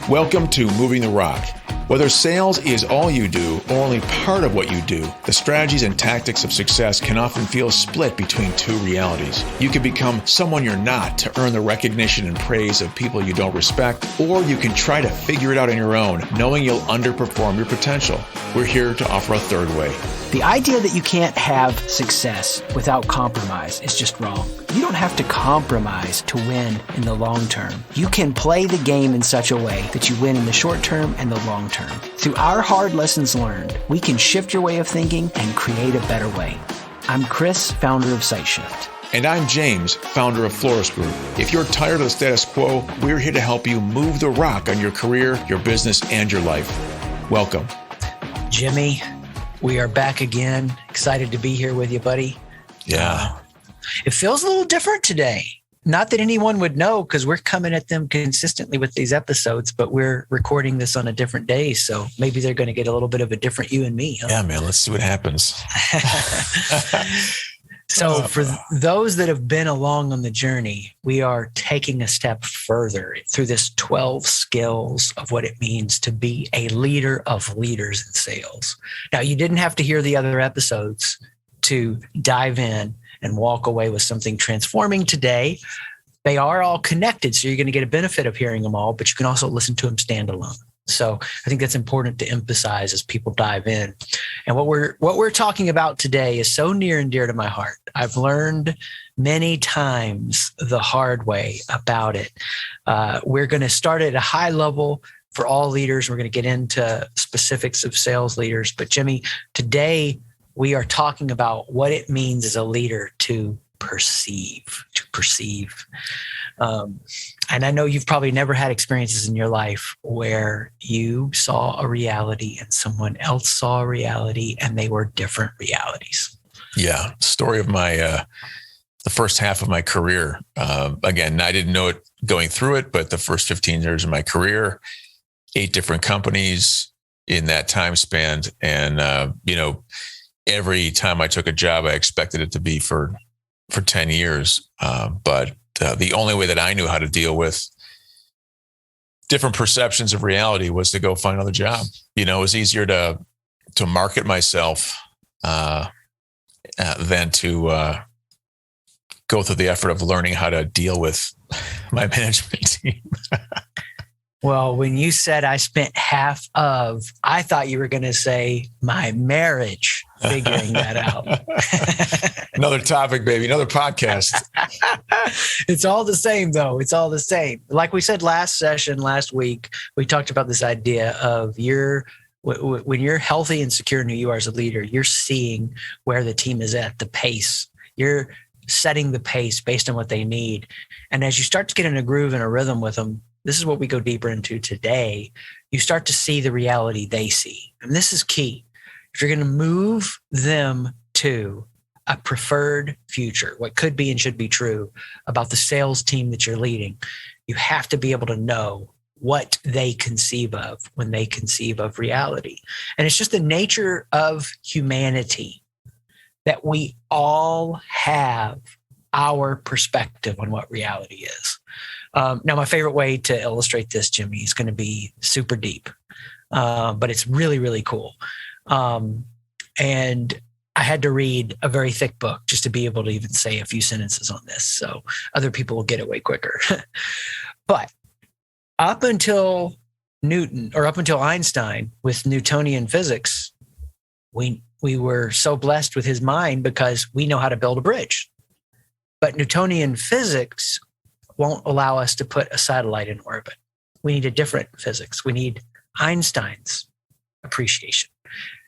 Welcome to Moving the Rock. Whether sales is all you do or only part of what you do, the strategies and tactics of success can often feel split between two realities. You can become someone you're not to earn the recognition and praise of people you don't respect, or you can try to figure it out on your own, knowing you'll underperform your potential. We're here to offer a third way. The idea that you can't have success without compromise is just wrong. You don't have to compromise to win in the long term. You can play the game in such a way that you win in the short term and the long term. Through our hard lessons learned, we can shift your way of thinking and create a better way. I'm Chris, founder of SiteShift. And I'm James, founder of Florist Group. If you're tired of the status quo, we're here to help you move the rock on your career, your business, and your life. Welcome. Jimmy, we are back again. Excited to be here with you, buddy. Yeah. It feels a little different today. Not that anyone would know because we're coming at them consistently with these episodes, but we're recording this on a different day. So maybe they're going to get a little bit of a different you and me. Huh? Yeah, man. Let's see what happens. So for those that have been along on the journey, we are taking a step further through this 12 skills of what it means to be a leader of leaders in sales. Now, you didn't have to hear the other episodes to dive in and walk away with something transforming today. They are all connected, so you're going to get a benefit of hearing them all, but you can also listen to them standalone. So I think that's important to emphasize as people dive in. And what we're talking about today is so near and dear to my heart. I've learned many times the hard way about it. We're going to start at a high level for all leaders. We're going to get into specifics of sales leaders. But Jimmy, today we are talking about what it means as a leader to perceive. And I know you've probably never had experiences in your life where you saw a reality and someone else saw a reality and they were different realities. Yeah. Story of my, the first half of my career. Again, I didn't know it going through it, but the first 15 years of my career, 8 different companies in that time span. And, every time I took a job, I expected it to be for 10 years. But the only way that I knew how to deal with different perceptions of reality was to go find another job. It was easier to market myself than to go through the effort of learning how to deal with my management team. Well, when you said I spent I thought you were going to say my marriage figuring that out. Another topic, baby. Another podcast. It's all the same, though. It's all the same. Like we said last week, we talked about this idea of when you're healthy and secure in who you are as a leader, you're seeing where the team is at, the pace. You're setting the pace based on what they need. And as you start to get in a groove and a rhythm with them, this is what we go deeper into today. You start to see the reality they see. And this is key. If you're going to move them to a preferred future, what could be and should be true about the sales team that you're leading, you have to be able to know what they conceive of when they conceive of reality. And it's just the nature of humanity that we all have our perspective on what reality is. Now, my favorite way to illustrate this, Jimmy, is going to be super deep, but it's really, really cool. And I had to read a very thick book just to be able to even say a few sentences on this. So other people will get it way quicker. But up until Newton, or up until Einstein with Newtonian physics, we were so blessed with his mind because we know how to build a bridge. But Newtonian physics won't allow us to put a satellite in orbit. We need a different physics. We need Einstein's appreciation.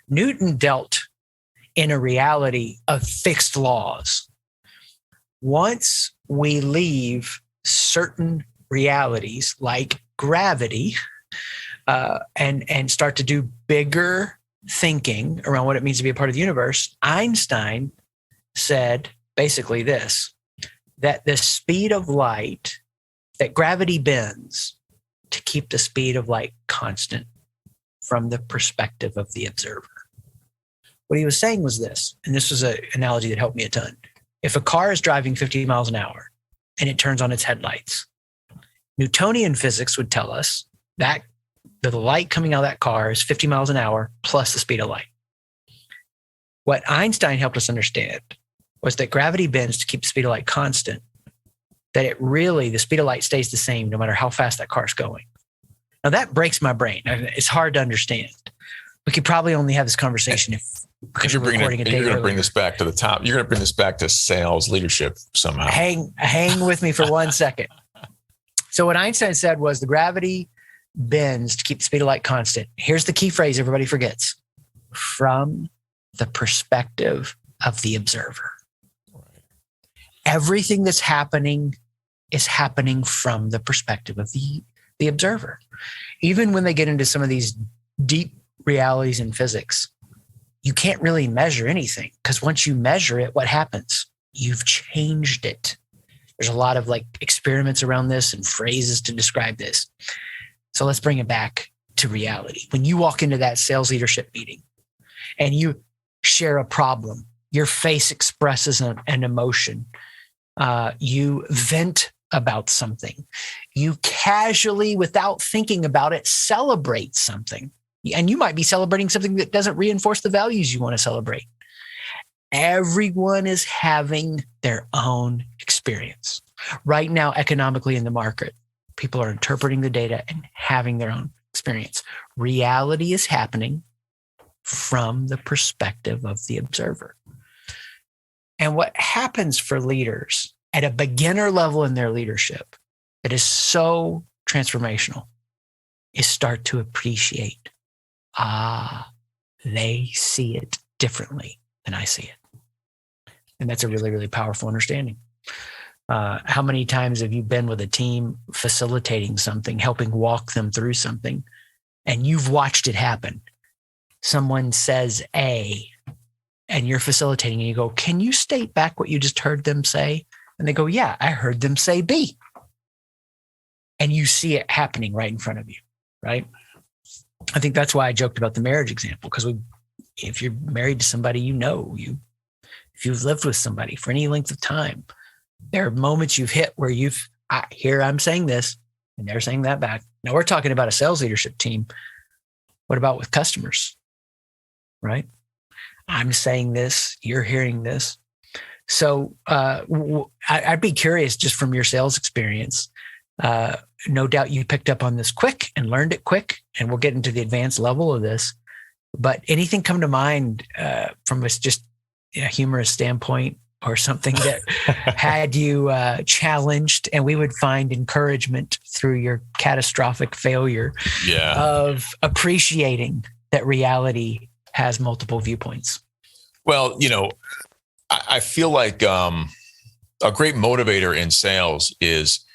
Newton dealt in a reality of fixed laws. Once we leave certain realities like gravity and start to do bigger thinking around what it means to be a part of the universe, Einstein said basically this, that the speed of light, that gravity bends to keep the speed of light constant from the perspective of the observer. What he was saying was this, and this was an analogy that helped me a ton. If a car is driving 50 miles an hour and it turns on its headlights, Newtonian physics would tell us the light coming out of that car is 50 miles an hour plus the speed of light. What Einstein helped us understand was that gravity bends to keep the speed of light constant, that the speed of light stays the same no matter how fast that car's going. Now that breaks my brain. It's hard to understand. We could probably only have this conversation because you're going to bring this back to the top. You're going to bring this back to sales leadership somehow. Hang with me for 1 second. So what Einstein said was the gravity bends to keep the speed of light constant. Here's the key phrase everybody forgets: from the perspective of the observer. Right. Everything that's happening is happening from the perspective of the observer. Even when they get into some of these deep realities in physics, you can't really measure anything, because once you measure it, what happens? You've changed it. There's a lot of experiments around this and phrases to describe this. So let's bring it back to reality. When you walk into that sales leadership meeting and you share a problem, your face expresses an emotion. You vent about something. You casually, without thinking about it, celebrate something. And you might be celebrating something that doesn't reinforce the values you want to celebrate. Everyone is having their own experience. Right now, economically in the market, people are interpreting the data and having their own experience. Reality is happening from the perspective of the observer. And what happens for leaders at a beginner level in their leadership that is so transformational is start to appreciate, they see it differently than I see it. And that's a really, really powerful understanding. How many times have you been with a team facilitating something, helping walk them through something, and you've watched it happen? Someone says A, and you're facilitating, and you go, can you state back what you just heard them say? And they go, yeah, I heard them say B. And you see it happening right in front of you, right? I think that's why I joked about the marriage example, because if you're married to somebody, if you've lived with somebody for any length of time, there are moments you've hit where I'm saying this and they're saying that back. Now we're talking about a sales leadership team. What about with customers, right? I'm saying this, you're hearing this. So I'd be curious, just from your sales experience, no doubt you picked up on this quick and learned it quick, and we'll get into the advanced level of this. But anything come to mind from just a humorous standpoint, or something that had you challenged, and we would find encouragement through your catastrophic failure of appreciating that reality has multiple viewpoints? Well, I feel like a great motivator in sales is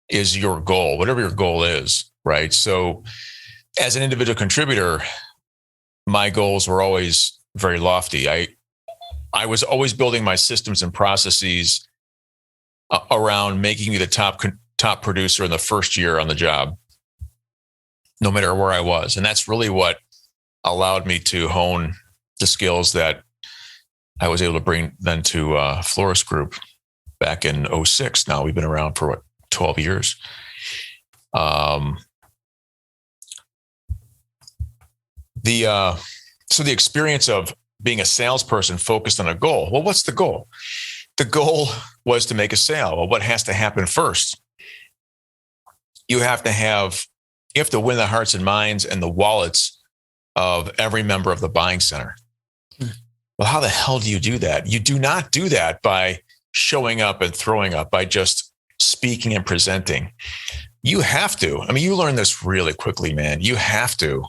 your goal, whatever your goal is, right? So as an individual contributor, my goals were always very lofty. I was always building my systems and processes around making me the top producer in the first year on the job, no matter where I was. And that's really what allowed me to hone the skills that I was able to bring then to Flores Group back in 2006. Now we've been around for 12 years. So the experience of being a salesperson focused on a goal. Well, what's the goal? The goal was to make a sale. Well, what has to happen first? You have to win the hearts and minds and the wallets of every member of the buying center. Well, how the hell do you do that? You do not do that by showing up and throwing up, by just speaking and presenting. You have to. You learn this really quickly, man. You have to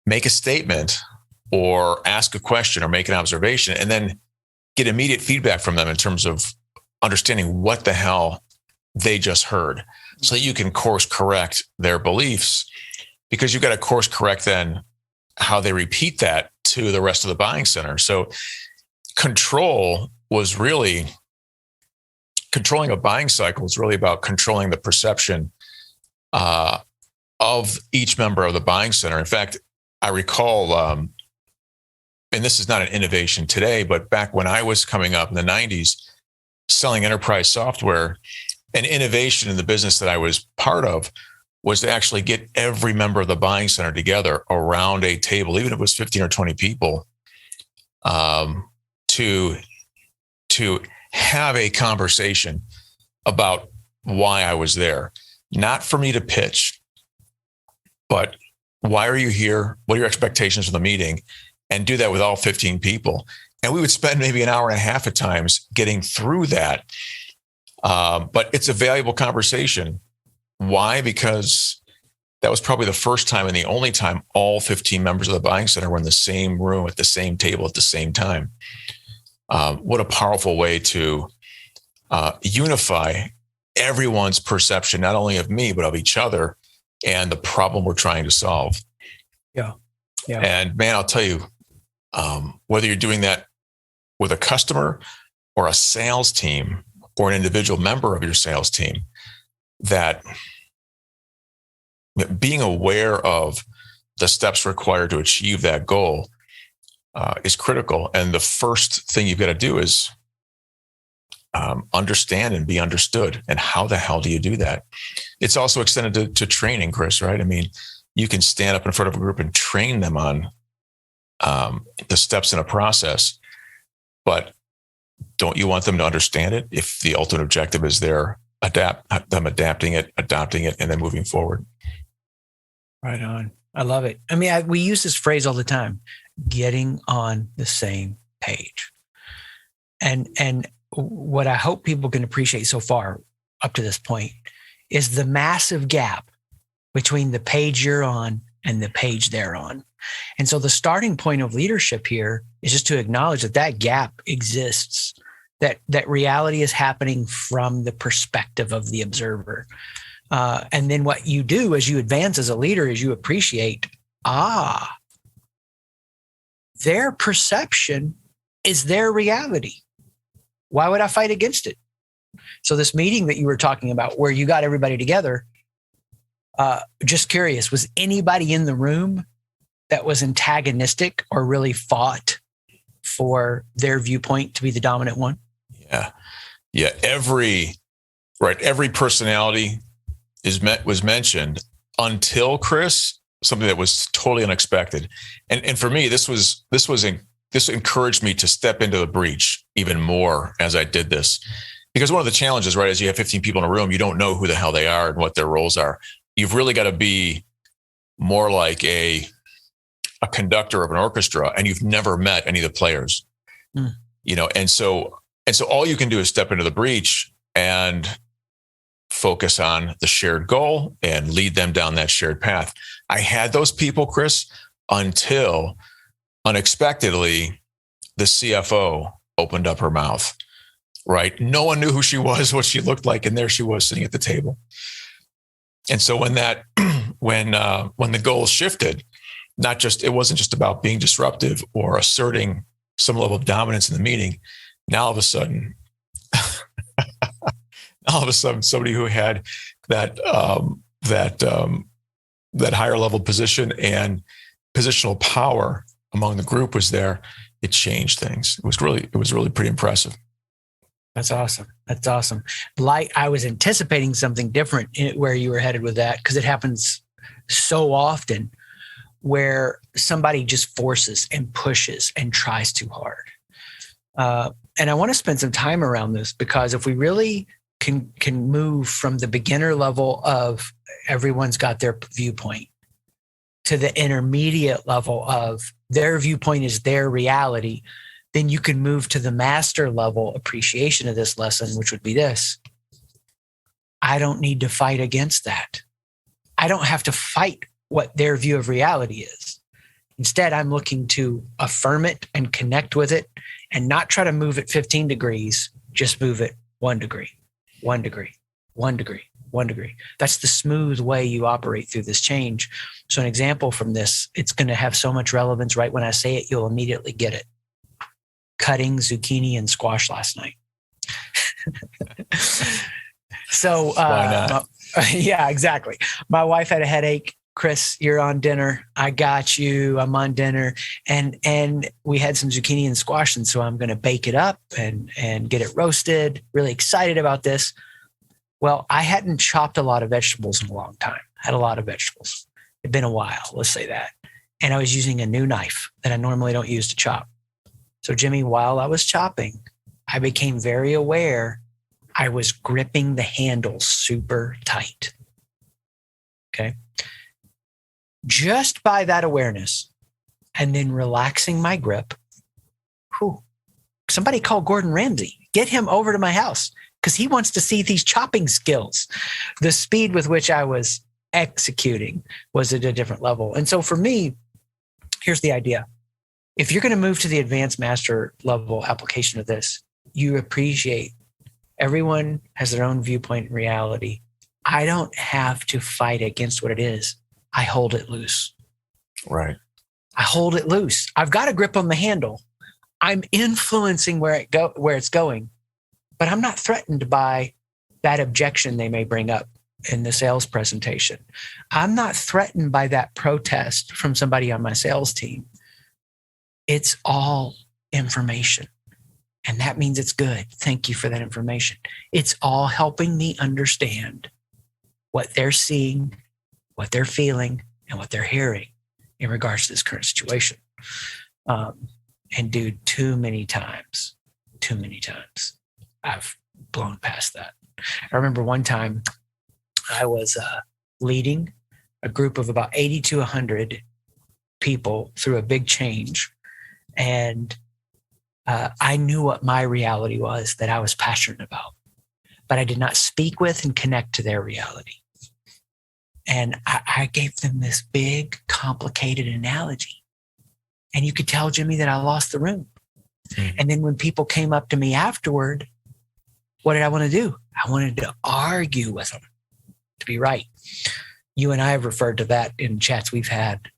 make a statement or ask a question or make an observation, and then get immediate feedback from them in terms of understanding what the hell they just heard, so that you can course correct their beliefs, because you've got to course correct then how they repeat that to the rest of the buying center. So controlling a buying cycle is really about controlling the perception of each member of the buying center. In fact, I recall, and this is not an innovation today, but back when I was coming up in the 90s, selling enterprise software, an innovation in the business that I was part of was to actually get every member of the buying center together around a table, even if it was 15 or 20 people, to have a conversation about why I was there. Not for me to pitch, but why are you here? What are your expectations for the meeting? And do that with all 15 people. And we would spend maybe an hour and a half at times getting through that. But it's a valuable conversation. Why? Because that was probably the first time and the only time all 15 members of the buying center were in the same room at the same table at the same time. What a powerful way to unify everyone's perception, not only of me, but of each other and the problem we're trying to solve. Yeah. And man, I'll tell you, whether you're doing that with a customer or a sales team or an individual member of your sales team, that being aware of the steps required to achieve that goal is critical. And the first thing you've got to do is understand and be understood. And how the hell do you do that? It's also extended to training, Chris, right? I mean, you can stand up in front of a group and train them on the steps in a process, but don't you want them to understand it if the ultimate objective is adapting it, adopting it, and then moving forward? Right on. I love it. I mean, we use this phrase all the time, getting on the same page. And what I hope people can appreciate so far up to this point is the massive gap between the page you're on and the page they're on. And so the starting point of leadership here is just to acknowledge that gap exists, that reality is happening from the perspective of the observer. And then what you do as you advance as a leader is you appreciate, their perception is their reality. Why would I fight against it? So this meeting that you were talking about where you got everybody together, just curious, was anybody in the room that was antagonistic or really fought for their viewpoint to be the dominant one? Yeah. Every personality was mentioned until, Chris, something that was totally unexpected. And for me, this encouraged me to step into the breach even more as I did this. Because one of the challenges, right, is you have 15 people in a room, you don't know who the hell they are and what their roles are. You've really got to be more like a conductor of an orchestra, and you've never met any of the players. And so all you can do is step into the breach and focus on the shared goal and lead them down that shared path. I had those people, Chris, until unexpectedly the CFO opened up her mouth, right? No one knew who she was, what she looked like. And there she was sitting at the table. And so when the goals shifted, it wasn't just about being disruptive or asserting some level of dominance in the meeting. Now all of a sudden, somebody who had that higher level position and positional power among the group was there. It changed things. It was really pretty impressive. That's awesome. Like, I was anticipating something different where you were headed with that, because it happens so often where somebody just forces and pushes and tries too hard. And I want to spend some time around this, because if we really can move from the beginner level of everyone's got their viewpoint to the intermediate level of their viewpoint is their reality, then you can move to the master level appreciation of this lesson, which would be this: I don't need to fight against that. I don't have to fight what their view of reality is. Instead, I'm looking to affirm it and connect with it and not try to move it 15 degrees, just move it 1 degree, 1 degree, 1 degree, 1 degree. That's the smooth way you operate through this change. So an example from this, it's going to have so much relevance. Right when I say it, you'll immediately get it. Cutting zucchini and squash last night. So, why not? Yeah, exactly. My wife had a headache. Chris, you're on dinner. I got you. I'm on dinner. And we had some zucchini and squash. And so I'm going to bake it up and get it roasted. Really excited about this. Well, I hadn't chopped a lot of vegetables in a long time. had a lot of vegetables. It'd been a while, let's say that. And I was using a new knife that I normally don't use to chop. So Jimmy, while I was chopping, I became very aware I was gripping the handle super tight. Okay. Just by that awareness and then relaxing my grip, somebody call Gordon Ramsay. Get him over to my house because he wants to see these chopping skills. The speed with which I was executing was at a different level. And so for me, here's the idea. If you're going to move to the advanced master level application of this, you appreciate everyone has their own viewpoint and reality. I don't have to fight against what it is. I hold it loose. Right. I hold it loose. I've got a grip on the handle. I'm influencing where it's going, but I'm not threatened by that objection they may bring up in the sales presentation. I'm not threatened by that protest from somebody on my sales team. It's all information. And that means it's good. Thank you for that information. It's all helping me understand what they're seeing, what they're feeling, and what they're hearing in regards to this current situation. And dude, too many times, I've blown past that. I remember one time I was leading a group of about 80 to 100 people through a big change. And I knew what my reality was that I was passionate about, but I did not speak with and connect to their reality. And I gave them this big, complicated analogy. And you could tell, Jimmy, that I lost the room. Mm-hmm. And then when people came up to me afterward, what did I want to do? I wanted to argue with them to be right. You and I have referred to that in chats we've had,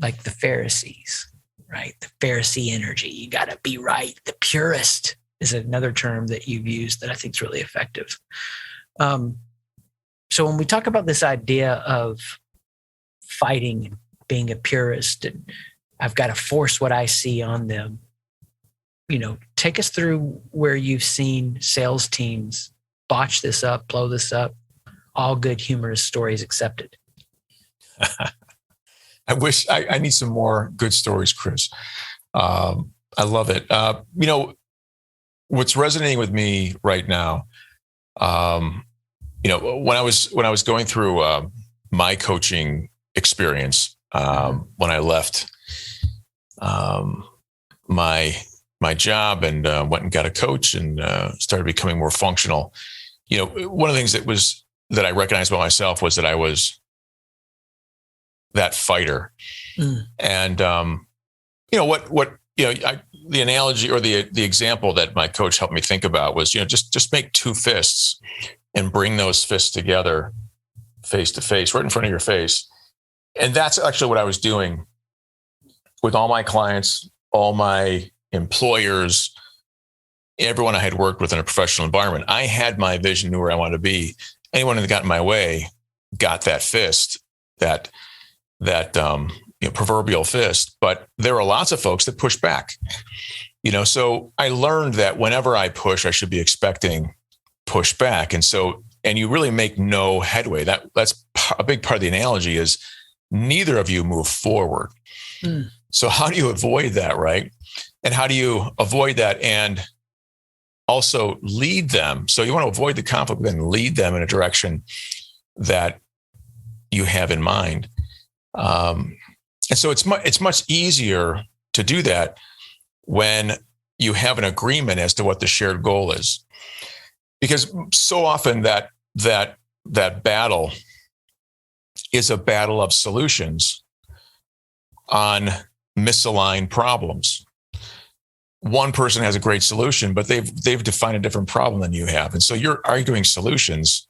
like the Pharisees, right? The Pharisee energy. You got to be right. The purist is another term that you've used that I think is really effective. So when we talk about this idea of fighting and being a purist, and I've got to force what I see on them, take us through where you've seen sales teams botch this up, blow this up, all good humorous stories accepted. I wish I need some more good stories, Chris. I love it. What's resonating with me right now, when I was going through my coaching experience, when I left my job and went and got a coach and started becoming more functional. One of the things that I recognized about myself was that I was that fighter. And the analogy or the example that my coach helped me think about was, just make two fists and bring those fists together face to face, right in front of your face. And that's actually what I was doing with all my clients, all my employers, everyone I had worked with in a professional environment. I had my vision, knew where I wanted to be. Anyone that got in my way got that fist, that proverbial fist. But there are lots of folks that push back. So I learned that whenever I push, I should be expecting pushback. And you really make no headway. That's a big part of the analogy is neither of you move forward. So how do you avoid that, right? And how do you avoid that and also lead them? So you want to avoid the conflict, then lead them in a direction that you have in mind. And so it's much easier to do that when you have an agreement as to what the shared goal is, because so often that battle is a battle of solutions on misaligned problems. One person has a great solution, but they've defined a different problem than you have. And so you're arguing solutions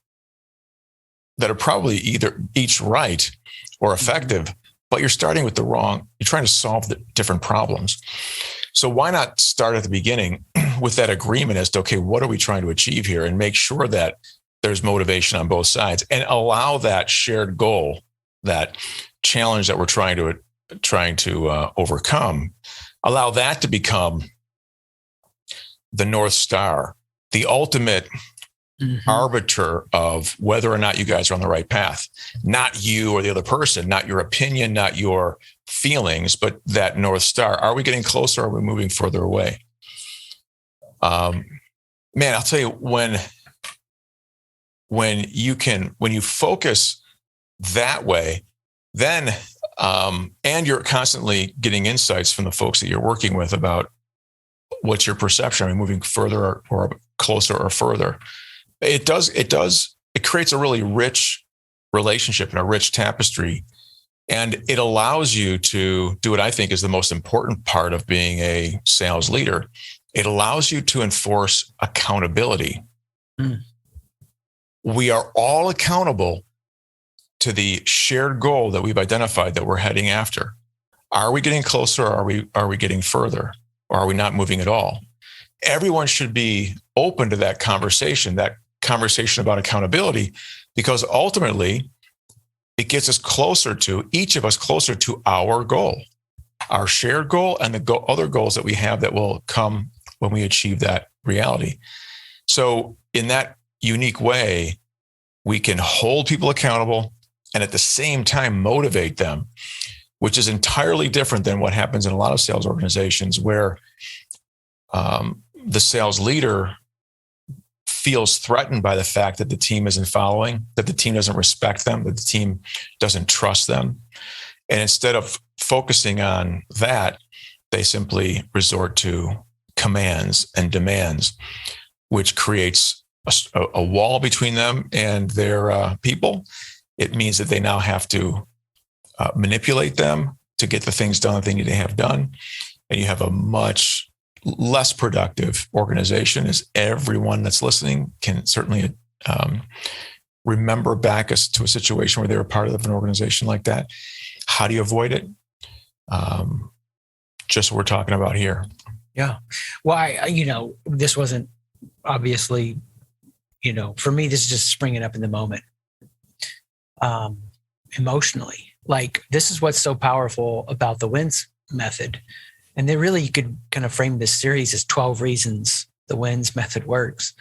that are probably either each right or effective, but you're starting with you're trying to solve the different problems. So why not start at the beginning with that agreement as to, okay, what are we trying to achieve here, and make sure that there's motivation on both sides and allow that shared goal, that challenge that we're trying to overcome, allow that to become the North Star, the ultimate arbiter of whether or not you guys are on the right path. Not you or the other person, not your opinion, not your feelings, but that North Star. Are we getting closer? Or are we moving further away? Man, I'll tell you, when you focus that way, then and you're constantly getting insights from the folks that you're working with about what's your perception. Are we moving further or closer or further? It creates a really rich relationship and a rich tapestry. And it allows you to do what I think is the most important part of being a sales leader. It allows you to enforce accountability. We are all accountable to the shared goal that we've identified that we're heading after. Are we getting closer or are we getting further? Or are we not moving at all? Everyone should be open to that conversation about accountability, because ultimately it gets us each of us closer to our goal, our shared goal, and the other goals that we have that will come when we achieve that reality. So in that unique way, we can hold people accountable and at the same time motivate them, which is entirely different than what happens in a lot of sales organizations where the sales leader feels threatened by the fact that the team isn't following, that the team doesn't respect them, that the team doesn't trust them. And instead of focusing on that, they simply resort to commands and demands, which creates a wall between them and their people. It means that they now have to manipulate them to get the things done that they need to have done. And you have a much less productive organization, as everyone that's listening can certainly remember back to a situation where they were part of an organization like that. How do you avoid it? Just what we're talking about here. Yeah. Well, this wasn't obviously, for me, this is just springing up in the moment. Emotionally, like this is what's so powerful about the WINS method. And then really you could kind of frame this series as 12 reasons the WINS method works.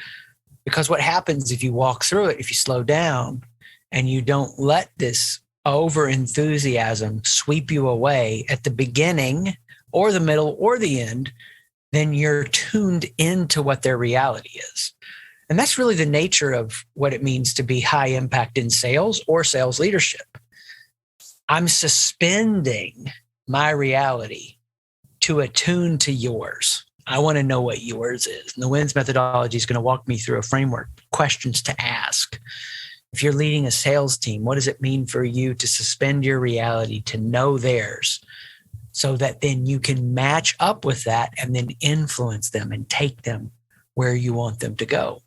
Because what happens if you walk through it, if you slow down and you don't let this over enthusiasm sweep you away at the beginning or the middle or the end, then you're tuned into what their reality is. And that's really the nature of what it means to be high impact in sales or sales leadership. I'm suspending my reality to attune to yours. I want to know what yours is. And the WINS methodology is going to walk me through a framework, questions to ask. If you're leading a sales team, what does it mean for you to suspend your reality to know theirs so that then you can match up with that and then influence them and take them where you want them to go?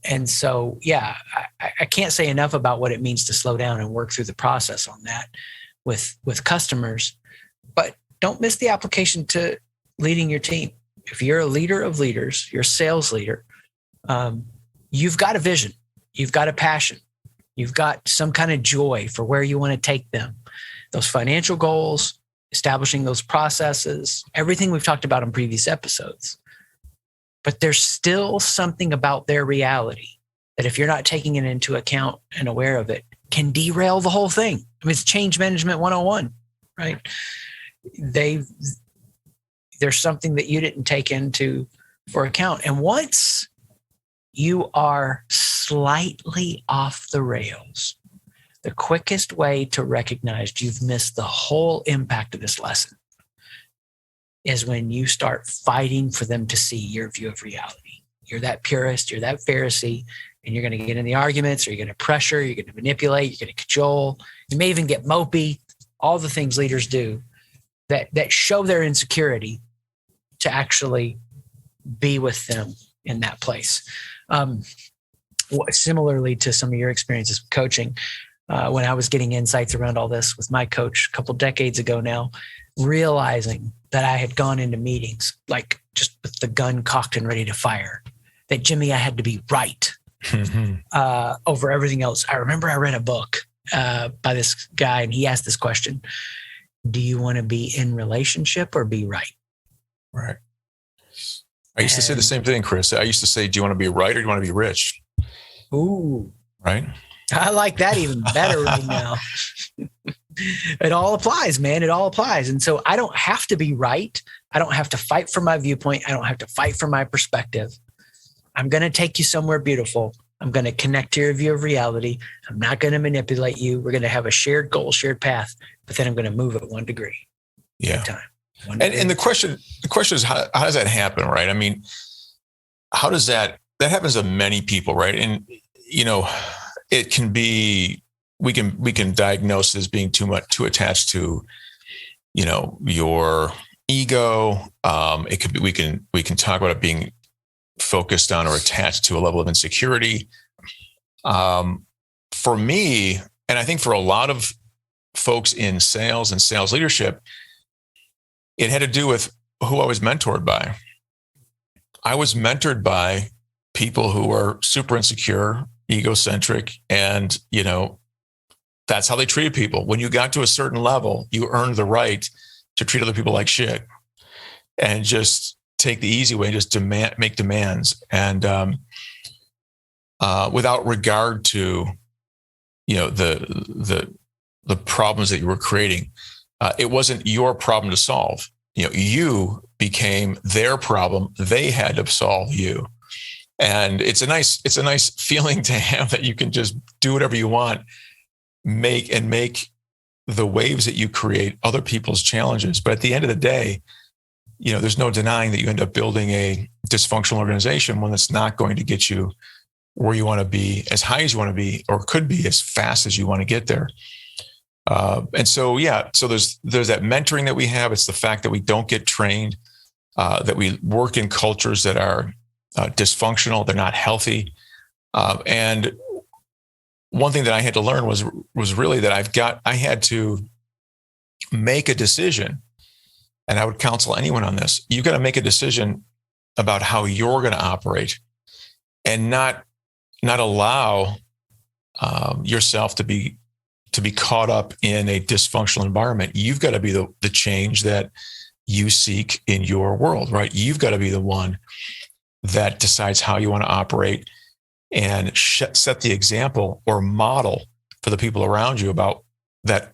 And so, yeah, I can't say enough about what it means to slow down and work through the process on that with customers. But don't miss the application to leading your team. If you're a leader of leaders, you're a sales leader, you've got a vision, you've got a passion, you've got some kind of joy for where you want to take them. Those financial goals, establishing those processes, everything we've talked about in previous episodes. But there's still something about their reality that if you're not taking it into account and aware of it, can derail the whole thing. I mean, it's change management 101, right? There's something that you didn't take into for account. And once you are slightly off the rails, the quickest way to recognize you've missed the whole impact of this lesson is when you start fighting for them to see your view of reality. You're that purist, you're that Pharisee, and you're going to get in the arguments, or you're going to pressure, you're going to manipulate, you're going to cajole. You may even get mopey, all the things leaders do that show their insecurity to actually be with them in that place. Similarly to some of your experiences with coaching, when I was getting insights around all this with my coach a couple decades ago now, realizing that I had gone into meetings like just with the gun cocked and ready to fire, that Jimmy, I had to be right over everything else. I remember I read a book by this guy, and he asked this question: do you want to be in relationship or be right? Right. I used to say the same thing, Chris. I used to say, do you want to be right or do you want to be rich? Ooh. Right? I like that even better right now. It all applies, man. It all applies. And so I don't have to be right. I don't have to fight for my viewpoint. I don't have to fight for my perspective. I'm going to take you somewhere beautiful. I'm going to connect to your view of reality. I'm not going to manipulate you. We're going to have a shared goal, shared path, but then I'm going to move at 1 degree Yeah. at a time. And the question is, how does that happen? Right. I mean, how does that happens to many people, right? And, it can be, we can diagnose it as being too attached to, your ego. It could be, we can talk about it being focused on or attached to a level of insecurity. For me, and I think for a lot of folks in sales and sales leadership, it had to do with who I was mentored by. I was mentored by people who were super insecure, egocentric, and, that's how they treated people. When you got to a certain level, you earned the right to treat other people like shit and just take the easy way and just make demands. And without regard to, the problems that you were creating, it wasn't your problem to solve. You became their problem. They had to solve you. And it's a nice feeling to have that you can just do whatever you want, make the waves that you create other people's challenges. But at the end of the day, there's no denying that you end up building a dysfunctional organization, one that's not going to get you where you want to be, as high as you want to be, or could be as fast as you want to get there. And so, so there's that mentoring that we have. It's the fact that we don't get trained, that we work in cultures that are dysfunctional. They're not healthy. And one thing that I had to learn was really that I had to make a decision. And I would counsel anyone on this. You've got to make a decision about how you're going to operate and not allow yourself to be caught up in a dysfunctional environment. You've got to be the change that you seek in your world, right? You've got to be the one that decides how you want to operate and set the example or model for the people around you about that,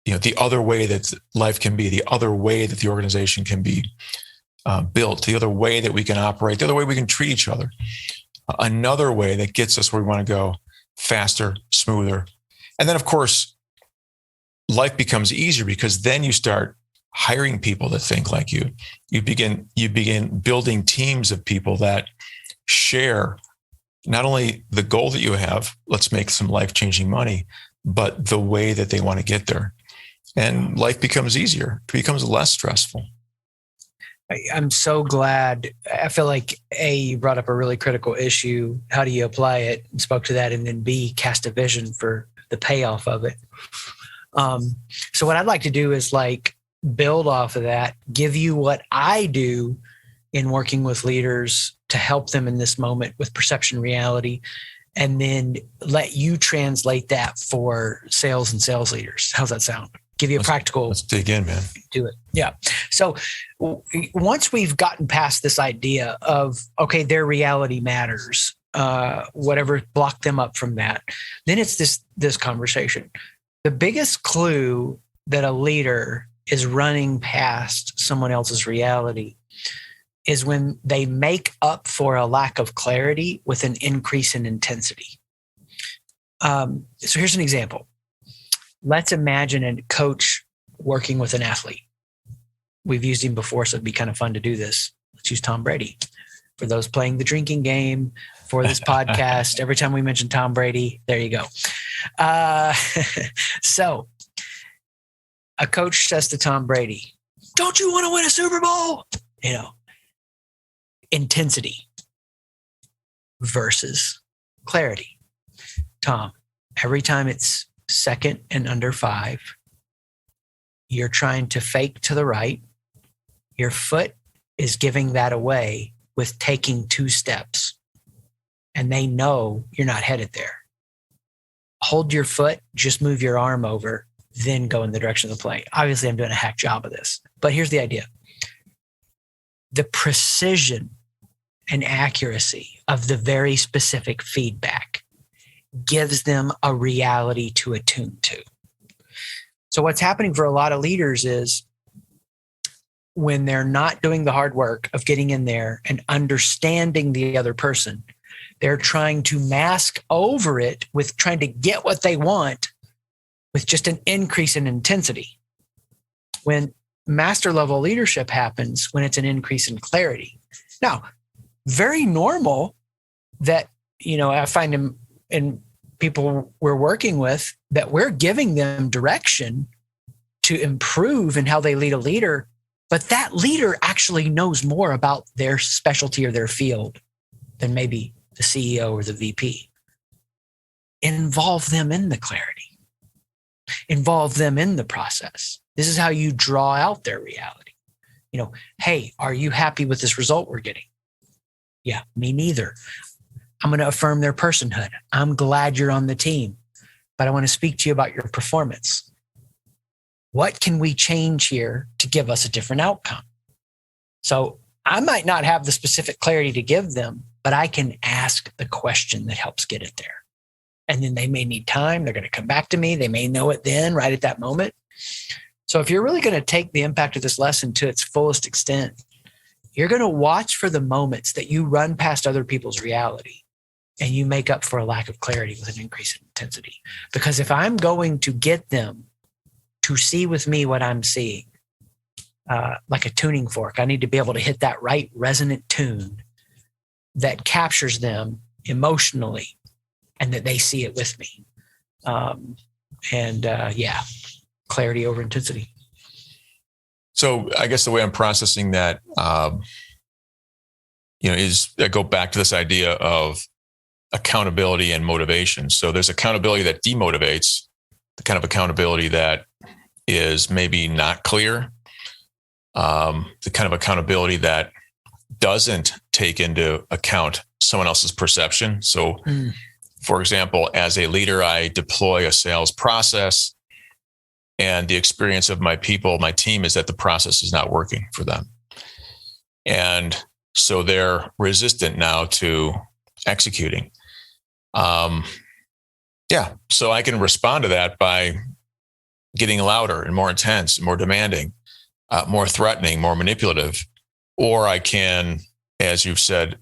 the other way that life can be, the other way that the organization can be built, the other way that we can operate, the other way we can treat each other, another way that gets us where we want to go faster, smoother. And then, of course, life becomes easier because then you start hiring people that think like you. You begin building teams of people that share not only the goal that you have, let's make some life-changing money, but the way that they want to get there. And life becomes easier. It becomes less stressful. I'm so glad. I feel like A, you brought up a really critical issue. How do you apply it? And spoke to that. And then B, cast a vision for the payoff of it. So what I'd like to do is build off of that, give you what I do in working with leaders to help them in this moment with perception reality, and then let you translate that for sales and sales leaders. How's that sound? Give you a practical. Let's dig in, man. Do it. Yeah. So once we've gotten past this idea of, okay, their reality matters, whatever blocked them up from that, then it's this conversation. The biggest clue that a leader is running past someone else's reality is when they make up for a lack of clarity with an increase in intensity. So here's an example. Let's imagine a coach working with an athlete. We've used him before, so it'd be kind of fun to do this. Let's use Tom Brady. For those playing the drinking game for this podcast, every time we mention Tom Brady, there you go. So a coach says to Tom Brady, "Don't you want to win a Super Bowl?" Intensity versus clarity. Tom, every time it's second and under 5, you're trying to fake to the right. Your foot is giving that away with taking 2 steps. And they know you're not headed there. Hold your foot, just move your arm over, then go in the direction of the play. Obviously, I'm doing a hack job of this, but here's the idea. The precision and accuracy of the very specific feedback gives them a reality to attune to. So what's happening for a lot of leaders is when they're not doing the hard work of getting in there and understanding the other person, they're trying to mask over it with trying to get what they want with just an increase in intensity. When master level leadership happens, when it's an increase in clarity. Now, very normal that, I find in people we're working with that we're giving them direction to improve in how they lead a leader, but that leader actually knows more about their specialty or their field than maybe the CEO or the VP. Involve them in the clarity. Involve them in the process. This is how you draw out their reality. Hey, are you happy with this result we're getting? Yeah, me neither. I'm going to affirm their personhood. I'm glad you're on the team, but I want to speak to you about your performance. What can we change here to give us a different outcome? So I might not have the specific clarity to give them, but I can ask the question that helps get it there. And then they may need time. They're going to come back to me. They may know it then, right at that moment. So if you're really going to take the impact of this lesson to its fullest extent, you're going to watch for the moments that you run past other people's reality and you make up for a lack of clarity with an increase in intensity. Because if I'm going to get them to see with me what I'm seeing, like a tuning fork, I need to be able to hit that right resonant tune that captures them emotionally and that they see it with me. Clarity over intensity. So I guess the way I'm processing that, is I go back to this idea of accountability and motivation. So there's accountability that demotivates, the kind of accountability that is maybe not clear, the kind of accountability that doesn't take into account someone else's perception. So, for example, as a leader, I deploy a sales process, and the experience of my people, my team, is that the process is not working for them. And so they're resistant now to executing. So I can respond to that by getting louder and more intense, more demanding, more threatening, more manipulative. Or I can, as you've said,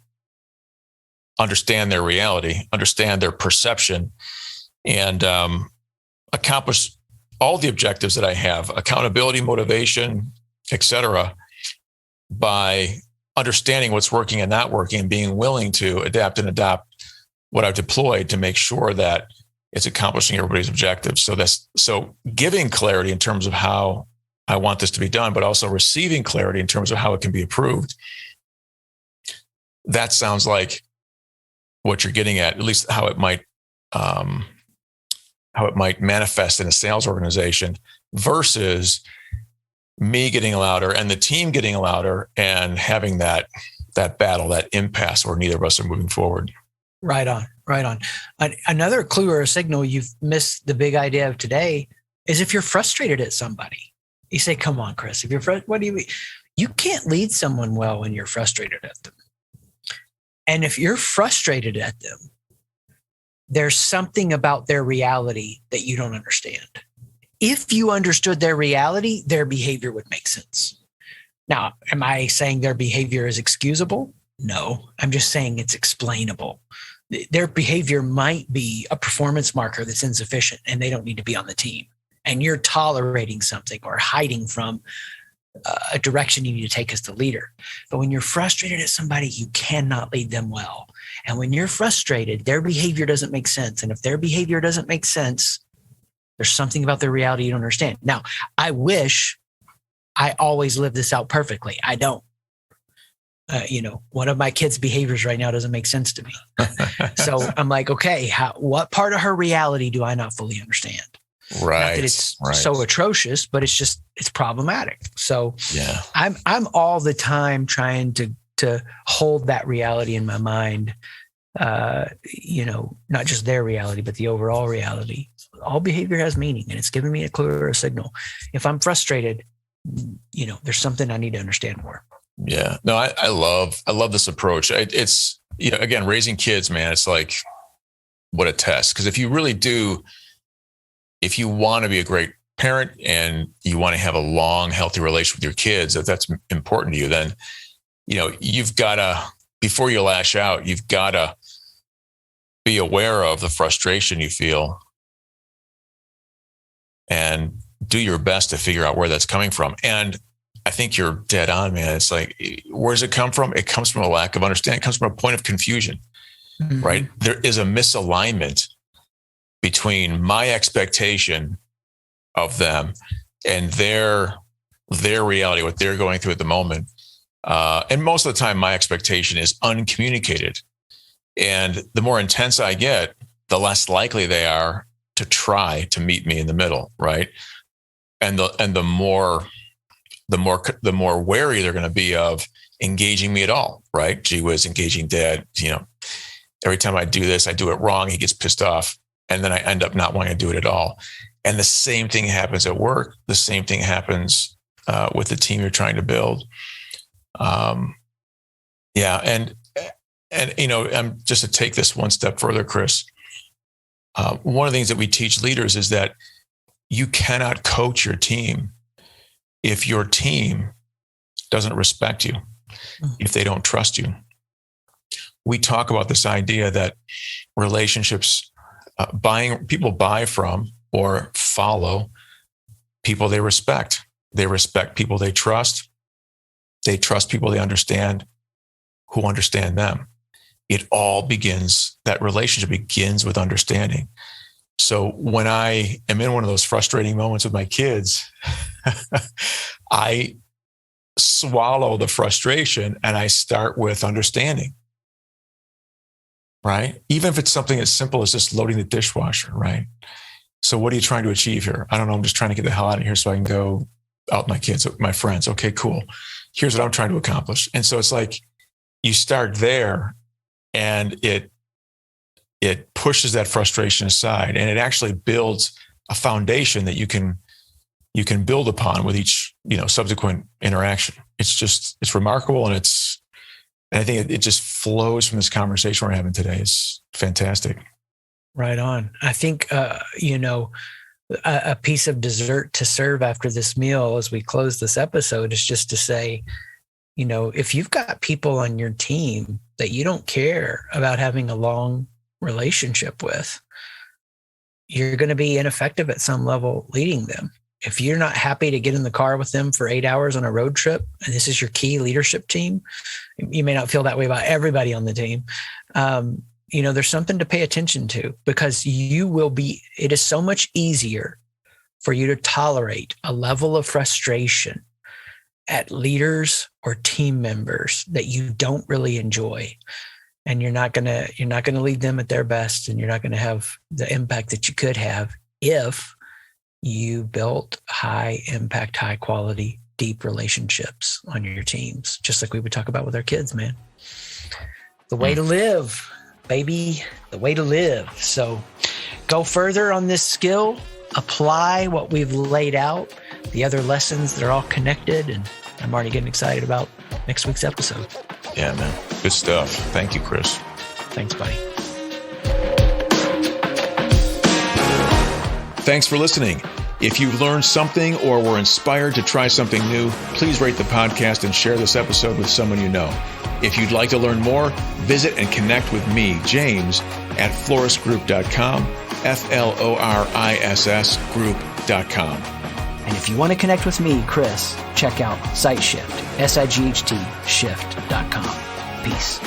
understand their reality, understand their perception, and accomplish all the objectives that I have, accountability, motivation, et cetera, by understanding what's working and not working and being willing to adapt and adopt what I've deployed to make sure that it's accomplishing everybody's objectives. So giving clarity in terms of how I want this to be done, but also receiving clarity in terms of how it can be approved. That sounds like what you're getting at least how it might manifest in a sales organization versus me getting louder and the team getting louder and having that battle, that impasse where neither of us are moving forward. Right on. Another clue or a signal you've missed the big idea of today is if you're frustrated at somebody. You say, come on, Chris, if you're what do you mean? You can't lead someone well when you're frustrated at them. And if you're frustrated at them, there's something about their reality that you don't understand. If you understood their reality, their behavior would make sense. Now, am I saying their behavior is excusable? No, I'm just saying it's explainable. Their behavior might be a performance marker that's insufficient and they don't need to be on the team. And you're tolerating something or hiding from a direction you need to take as the leader. But when you're frustrated at somebody, you cannot lead them well. And when you're frustrated, their behavior doesn't make sense. And if their behavior doesn't make sense, there's something about their reality you don't understand. Now, I wish I always lived this out perfectly. I don't. One of my kids' behaviors right now doesn't make sense to me. So I'm like, okay, what part of her reality do I not fully understand? Right. Not that it's so atrocious, but it's problematic. So yeah, I'm all the time trying to hold that reality in my mind. Not just their reality, but the overall reality. All behavior has meaning, and it's giving me a clue or a signal. If I'm frustrated, there's something I need to understand more. Yeah. No, I love this approach. It's, again, raising kids, man, it's like, what a test. Because if you want to be a great parent and you want to have a long, healthy relationship with your kids, if that's important to you, then, you've got to, before you lash out, you've got to be aware of the frustration you feel and do your best to figure out where that's coming from. And I think you're dead on, man. It's like, where does it come from? It comes from a lack of understanding. It comes from a point of confusion, right? There is a misalignment between my expectation of them and their reality, what they're going through at the moment. And most of the time, my expectation is uncommunicated. And the more intense I get, the less likely they are to try to meet me in the middle, right? And the more wary they're going to be of engaging me at all, right? Gee whiz, engaging dad. Every time I do this, I do it wrong. He gets pissed off, and then I end up not wanting to do it at all. And the same thing happens at work. The same thing happens with the team you're trying to build. And just to take this one step further, Chris, one of the things that we teach leaders is that you cannot coach your team if your team doesn't respect you, if they don't trust you. We talk about this idea that relationships, people buy from or follow people they respect. They respect people they trust. They trust people they understand who understand them. That relationship begins with understanding. So when I am in one of those frustrating moments with my kids, I swallow the frustration and I start with understanding, right? Even if it's something as simple as just loading the dishwasher, right? So what are you trying to achieve here? I don't know. I'm just trying to get the hell out of here so I can go out with my kids, with my friends. Okay, cool. Here's what I'm trying to accomplish. And so it's like you start there and it pushes that frustration aside, and it actually builds a foundation that you can build upon with each, subsequent interaction. It's remarkable. And I think it just flows from this conversation we're having today. It's fantastic. Right on. I think, a piece of dessert to serve after this meal as we close this episode is just to say, if you've got people on your team that you don't care about having a long relationship with, you're going to be ineffective at some level leading them. If you're not happy to get in the car with them for 8 hours on a road trip, and this is your key leadership team, you may not feel that way about everybody on the team. There's something to pay attention to, because it is so much easier for you to tolerate a level of frustration at leaders or team members that you don't really enjoy. And you're not going to lead them at their best, and you're not going to have the impact that you could have if you built high impact, high quality, deep relationships on your teams, just like we would talk about with our kids, man. The way to live, baby, the way to live. So go further on this skill, apply what we've laid out, the other lessons that are all connected. And I'm already getting excited about next week's episode. Yeah, man. Good stuff. Thank you, Chris. Thanks, buddy. Thanks for listening. If you learned something or were inspired to try something new, please rate the podcast and share this episode with someone you know. If you'd like to learn more, visit and connect with me, James, at florissgroup.com, FLORISS group.com. And if you want to connect with me, Chris, check out SightShift, SIGHT shift.com. Peace.